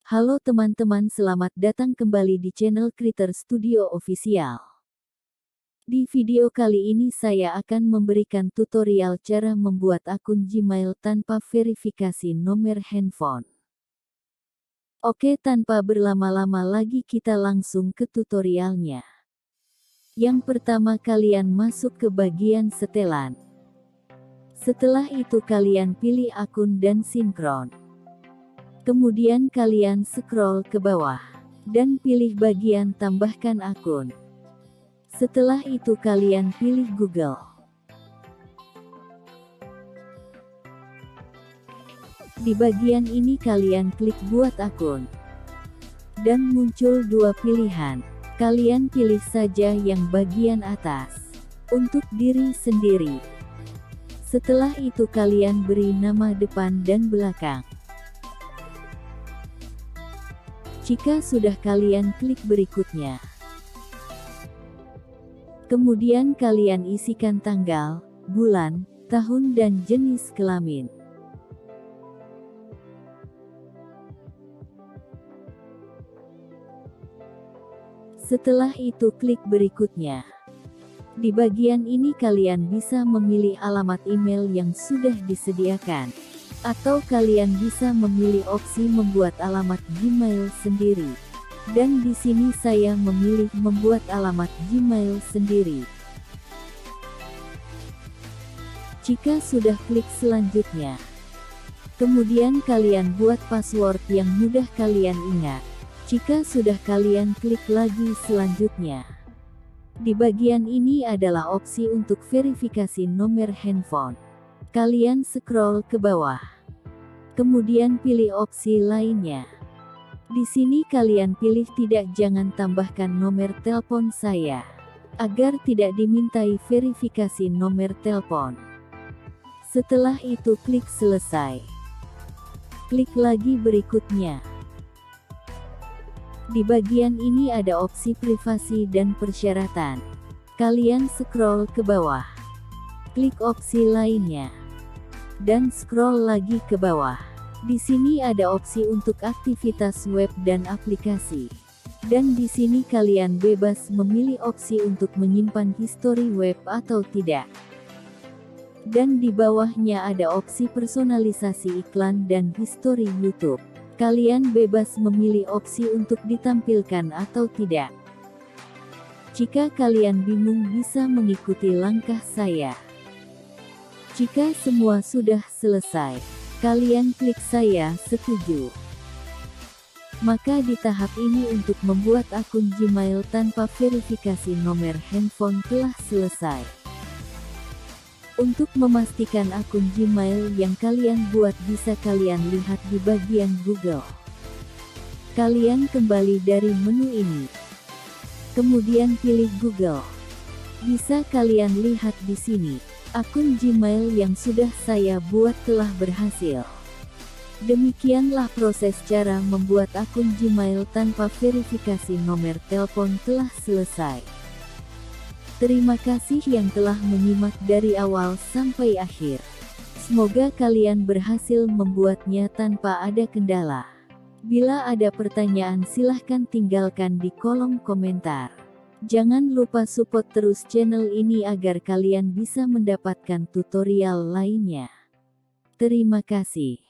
Halo teman-teman, selamat datang kembali di channel Creator Studio Official. Di video kali ini saya akan memberikan tutorial cara membuat akun Gmail tanpa verifikasi nomor handphone. Oke, tanpa berlama-lama lagi kita langsung ke tutorialnya. Yang pertama, kalian masuk ke bagian setelan. Setelah itu kalian pilih akun dan sinkron. Kemudian kalian scroll ke bawah, dan pilih bagian tambahkan akun. Setelah itu kalian pilih Google. Di bagian ini kalian klik buat akun. Dan muncul dua pilihan. Kalian pilih saja yang bagian atas. Untuk diri sendiri. Setelah itu kalian beri nama depan dan belakang. Jika sudah, kalian klik berikutnya. Kemudian kalian isikan tanggal, bulan, tahun dan jenis kelamin. Setelah itu klik berikutnya. Di bagian ini kalian bisa memilih alamat email yang sudah disediakan. Atau kalian bisa memilih opsi membuat alamat Gmail sendiri. Dan di sini saya memilih membuat alamat Gmail sendiri. Jika sudah, klik selanjutnya. Kemudian kalian buat password yang mudah kalian ingat. Jika sudah, kalian klik lagi selanjutnya. Di bagian ini adalah opsi untuk verifikasi nomor handphone. Kalian scroll ke bawah. Kemudian pilih opsi lainnya. Di sini kalian pilih tidak, jangan tambahkan nomor telepon saya. Agar tidak dimintai verifikasi nomor telepon. Setelah itu klik selesai. Klik lagi berikutnya. Di bagian ini ada opsi privasi dan persyaratan. Kalian scroll ke bawah. Klik opsi lainnya. Dan scroll lagi ke bawah. Di sini ada opsi untuk aktivitas web dan aplikasi. Dan di sini kalian bebas memilih opsi untuk menyimpan histori web atau tidak. Dan di bawahnya ada opsi personalisasi iklan dan histori YouTube. Kalian bebas memilih opsi untuk ditampilkan atau tidak. Jika kalian bingung, bisa mengikuti langkah saya. Jika semua sudah selesai, kalian klik saya setuju. Maka di tahap ini untuk membuat akun Gmail tanpa verifikasi nomor handphone telah selesai. Untuk memastikan akun Gmail yang kalian buat bisa kalian lihat di bagian Google. Kalian kembali dari menu ini. Kemudian pilih Google. Bisa kalian lihat di sini, akun Gmail yang sudah saya buat telah berhasil. Demikianlah proses cara membuat akun Gmail tanpa verifikasi nomor telepon telah selesai. Terima kasih yang telah menyimak dari awal sampai akhir. Semoga kalian berhasil membuatnya tanpa ada kendala. Bila ada pertanyaan, silahkan tinggalkan di kolom komentar. Jangan lupa support terus channel ini agar kalian bisa mendapatkan tutorial lainnya. Terima kasih.